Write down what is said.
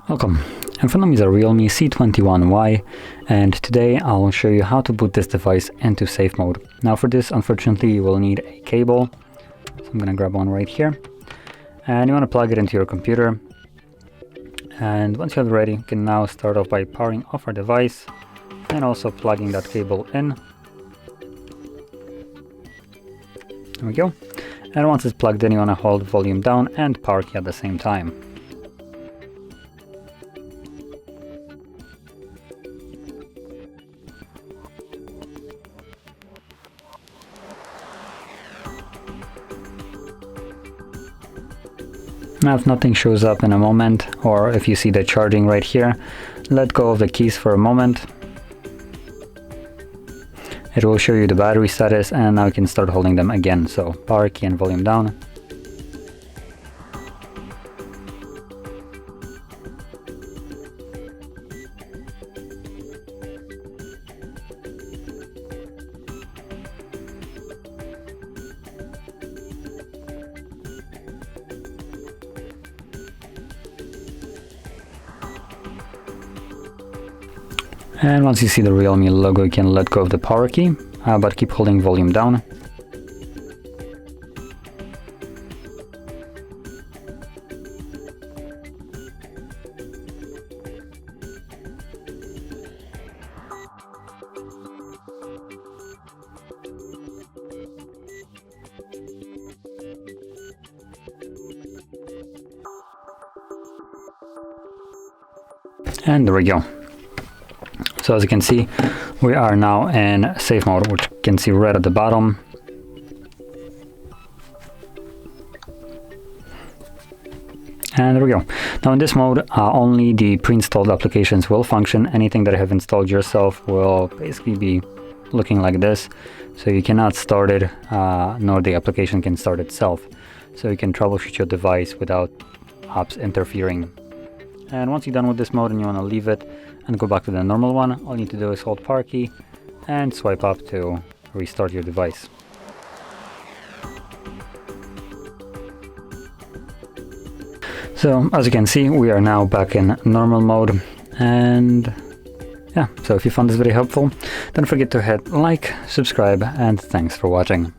Welcome. In front of me is a Realme C21Y, and today I'll show you how to boot this device into safe mode. Now for this, unfortunately, you will need a cable. So I'm gonna grab one right here, and you want to plug it into your computer. And once you have it ready, you can now start off by powering off our device and also plugging that cable in. There we go. And once it's plugged in, you want to hold volume down and power key at the same time. Now if nothing shows up in a moment, or if you see the charging right here, let go of the keys for a moment. It will show you the battery status, and now you can start holding them again. So power key and volume down. And once you see the Realme logo, you can let go of the power key, but keep holding volume down. And there we go. So as you can see, we are now in safe mode, which you can see right at the bottom. And there we go. Now in this mode, only the pre-installed applications will function. Anything that you have installed yourself will basically be looking like this. So you cannot start it, nor the application can start itself. So you can troubleshoot your device without apps interfering. And once you're done with this mode and you want to leave it and go back to the normal one, all you need to do is hold power key and swipe up to restart your device. So as you can see, we are now back in normal mode. And yeah, so if you found this video helpful, don't forget to hit like, subscribe, and thanks for watching.